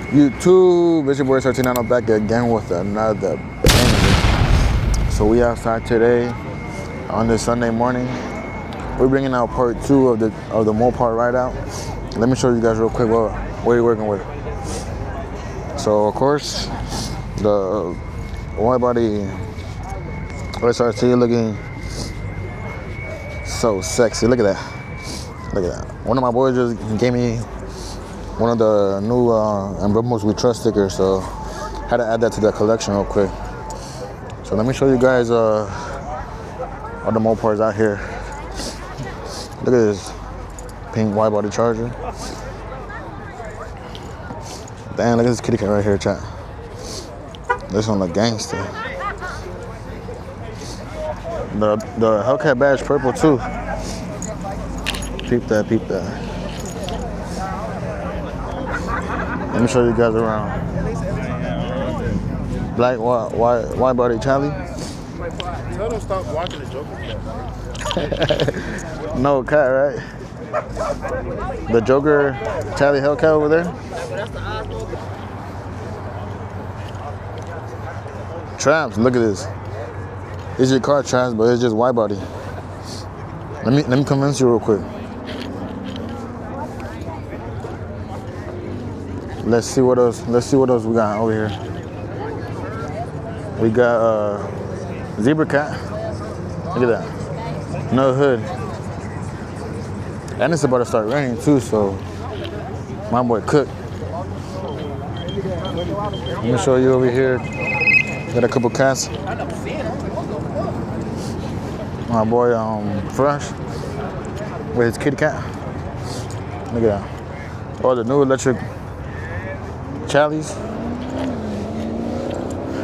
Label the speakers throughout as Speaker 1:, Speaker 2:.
Speaker 1: YouTube, it's your boy 13 back again with another banger. So we outside today on this Sunday morning. We're bringing out part 2 of the Mopar ride out. Let me show you guys real quick what we're working with. So of course, the wide body SRT looking so sexy. Look at that. Look at that. One of my boys just gave me one of the new Emblems We Trust stickers, so had to add that to the collection real quick. So let me show you guys all the Mopars out here. Look at this pink wide body Charger. Damn, look at this kitty cat right here, chat. This one look gangster. The Hellcat badge purple too. Peep that, peep that. Let me show you guys around. Black wide body Charlie.
Speaker 2: Tell them stop watching the Joker.
Speaker 1: No cat, right? The Joker Charlie Hellcat over there. Traps, look at this. It's your car, Traps, but it's just wide body. Let me convince you real quick. Let's see what else we got over here. We got Zebra Cat. Look at that. No hood. And it's about to start raining too, so my boy Cook. Let me show you over here. Got a couple cats. My boy Fresh with his kitty cat. Look at that. Oh, the new electric Charlies.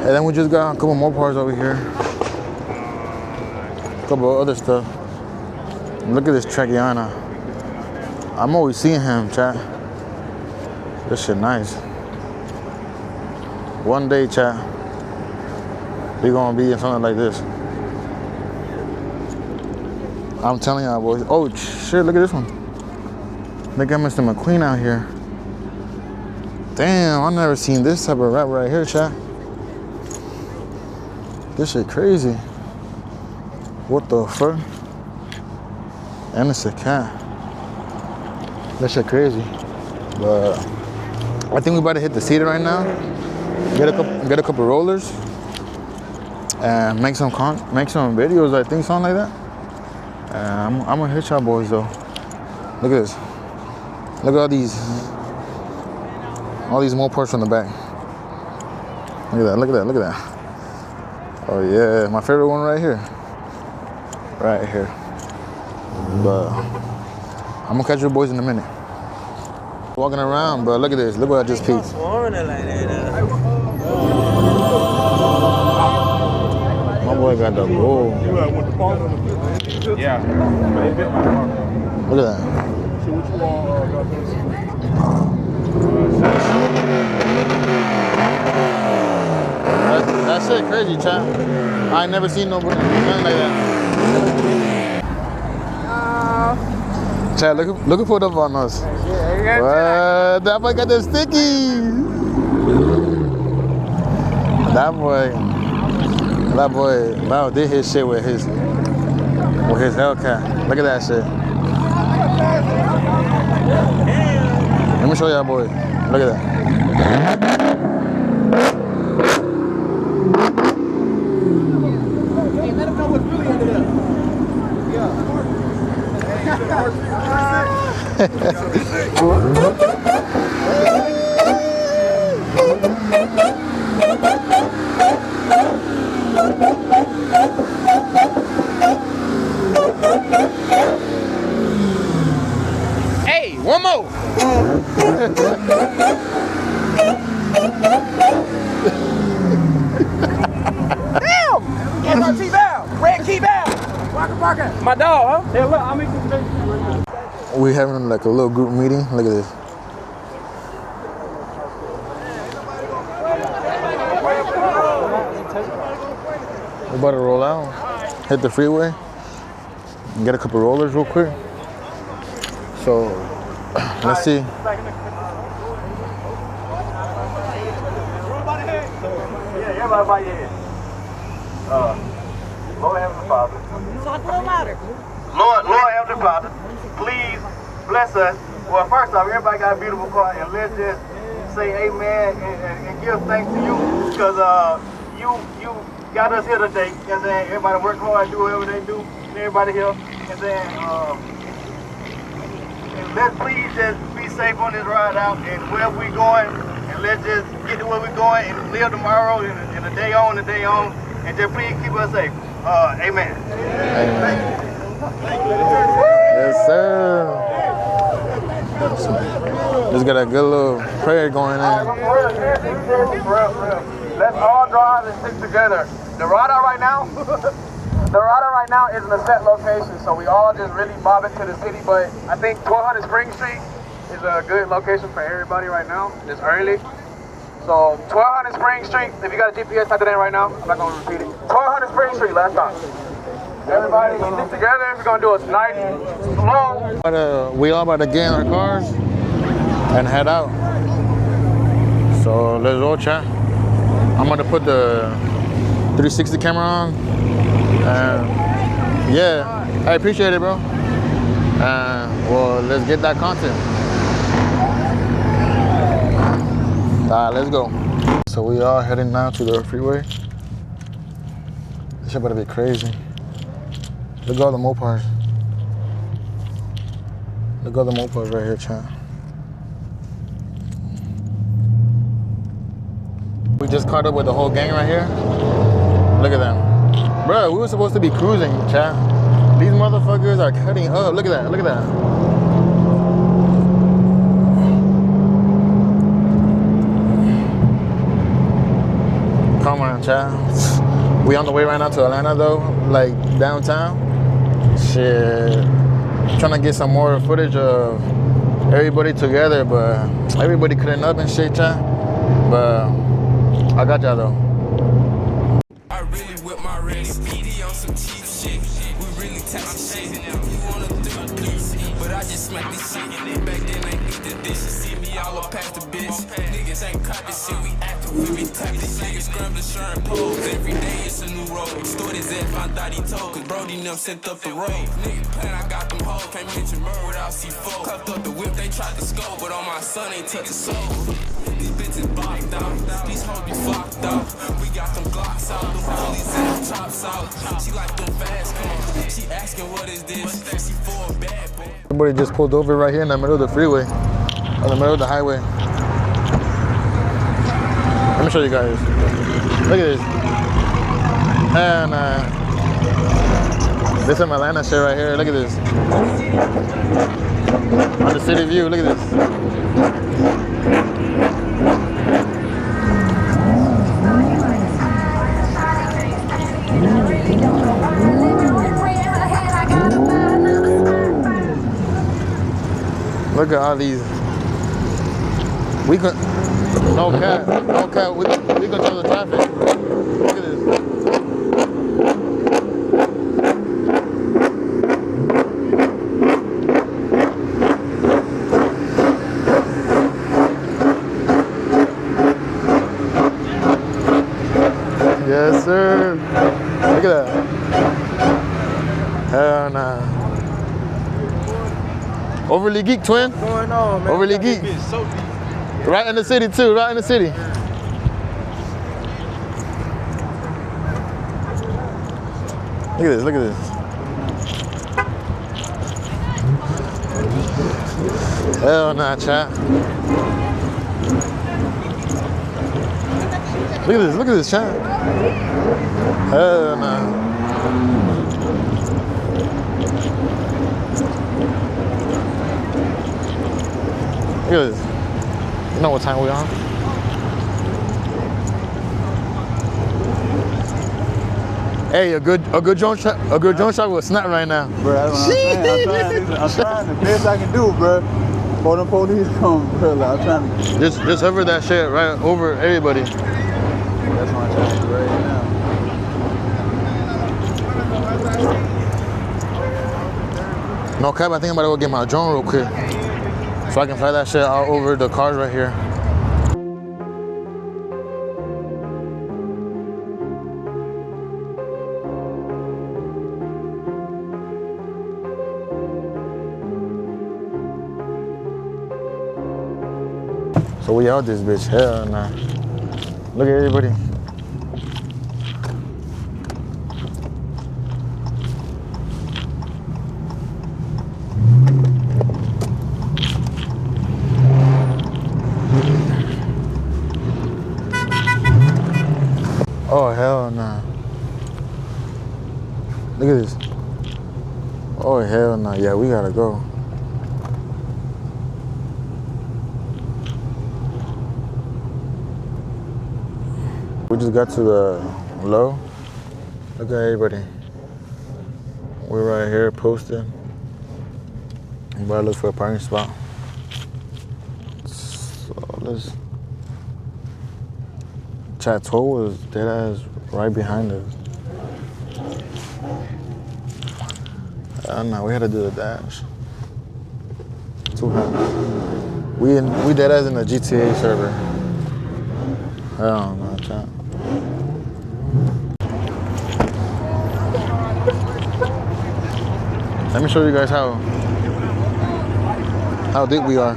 Speaker 1: And then we just got a couple more Mopars over here. A couple of other stuff. Look at this Tragiana. I'm always seeing him, chat. This shit nice. One day, chat, we gonna be in something like this. I'm telling y'all, boys. Oh shit, look at this one. They got Mr. McQueen out here. Damn, I've never seen this type of rap right here, chat. This shit crazy. What the fuck? And it's a cat. That shit crazy. But I think we about to hit the cedar right now. Get a couple rollers and make some videos. I think something like that. I'm gonna hit y'all boys though. Look at this. Look at all these Mopars from the back. Look at that, look at that, look at that. Oh yeah, my favorite one right here. Right here. But I'm gonna catch you boys in a minute. Walking around, but look at this. Look what I just peeped. My boy got the gold.
Speaker 2: Yeah.
Speaker 1: Look at that. That shit crazy, chat. I ain't never seen nobody nothing like that. Chat, look pulled up on us. What? That boy got the sticky. That boy, wow, did his shit with his Hellcat. Look at that shit. Let me show y'all, boy. Look at that.
Speaker 3: Hey, let him know what's really under there.
Speaker 1: Hey, one more.
Speaker 3: Damn! SRT down! Red key down! Walker. My dog, huh? Hey, look, I'll make some space.
Speaker 1: We're having like a little group meeting. Look at this. We're about to roll out, hit the freeway, and get a couple rollers real quick. So let's see.
Speaker 3: Everybody bow your head. Lord Heavenly Father.
Speaker 4: Talk a little louder.
Speaker 3: Lord Heavenly Father, please bless us. Well, first off, everybody got a beautiful car, and let's just say amen and give thanks to you, because you got us here today. And then everybody work hard, do whatever they do, and everybody here. And then and let's please just be safe on this ride out, and wherever we going, and let's just get to where we're going and live tomorrow and the day on, and just please keep us safe. Amen.
Speaker 1: Amen. Yes, sir. Just got a good little prayer going in.
Speaker 3: Let's all drive and stick together. The ride out right now, is in a set location, so we all just really mob into the city. But I think 1200 Spring Street is a good location for everybody right now. It's early. So 1200 Spring Street, if you got a GPS, type it in right now. I'm not gonna repeat it. 1200 Spring Street, last time. Everybody stick together. We're gonna do a nice, slow.
Speaker 1: We all about to get in our cars and head out. So let's roll, chat. I'm gonna put the 360 camera on. Yeah, I appreciate it, bro. Well, let's get that content. All right, let's go. So we are heading now to the freeway. This shit better be crazy. Look at all the Mopars. Look at all the Mopars right here, chat. We just caught up with the whole gang right here. Look at them. Bro, we were supposed to be cruising, chat. These motherfuckers are cutting up. Look at that, look at that. Come on, chat. We on the way right now to Atlanta though, like downtown. Shit. Trying to get some more footage of everybody together, but everybody cutting up and shit, chat. But I got y'all though.
Speaker 5: I really whip my wrist, speedy on some cheap shit. We really taxing shit. You wanna do a piece, but I just smack this shit. Back then I eat the dishes, see me all up past the bitch. Niggas ain't cut this shit, we active, we be type this niggas scrambling, sharing poles. Every day it's a new road. Story that found out he told, cause Brody them sent up the road. Nigga plan I got them hoes, can't mention murder without C4. Cuffed up the whip, they tried to scope, but on my son ain't touch a soul. These bitches boxed out, these hoes be flocked out. We got them Glocks out, them police and them chops out. She like them fast cars, she asking what is this? She for a bad boy.
Speaker 1: Everybody just pulled over right here in the middle of the freeway, in the middle of the highway. Let me show you guys. Look at this. And this is Atlanta shit right here. Look at this. On the city view, look at this. Look at all these. We could, no cap, we control the traffic. Look at this. Yes, sir. Look at that. Hell nah. Overly geek, twin.
Speaker 2: What's going on, man?
Speaker 1: Overly geek.
Speaker 2: So deep.
Speaker 1: Right in the city too, right in the city. Look at this, look at this. Hell nah, chat. Look at this, chat. Hell nah. Look at this. You know what time we on? Hey, a good drone shot will snap right now.
Speaker 2: Bro, that's what I'm saying. I'm trying the best I can do, bro. Before the police come, bro. Like, I'm trying to.
Speaker 1: Just hover that shit right over everybody.
Speaker 2: That's what I'm trying to do right now.
Speaker 1: No cap, I think I'm about to go get my drone real quick, so I can fly that shit all over the cars right here. So we out this bitch. Hell nah. Look at everybody. Oh hell nah. Look at this. Oh hell nah. Yeah, we gotta go. We just got to the low. Look at everybody. We're right here posted. I'm about to look for a parking spot. So let's. Chateau was dead ass right behind us. I don't know, we had to do the dash. Too hot. We dead ass in the GTA server. I don't know, chat. Let me show you guys how deep we are.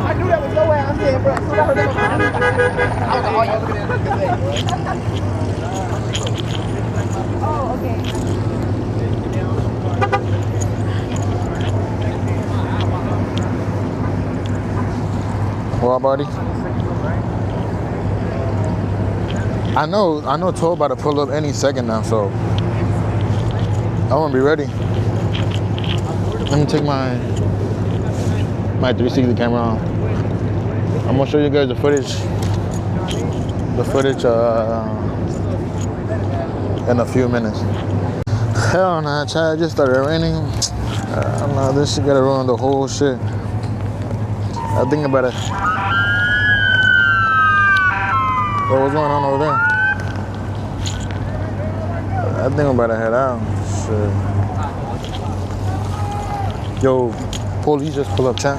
Speaker 3: I knew that was your ass there, bro. I was like, oh, you're looking at it. Oh, okay.
Speaker 1: What, buddy? I know Toll about to pull up any second now, so I want to be ready. Let me take my 360 camera on. I'm gonna show you guys the footage. In a few minutes. Hell nah, Chad, it just started raining. I don't know, this shit gotta ruin the whole shit. I think about it. Yo, what's going on over there? I think I'm about to head out. Shit. Yo, police just pull up, Chad.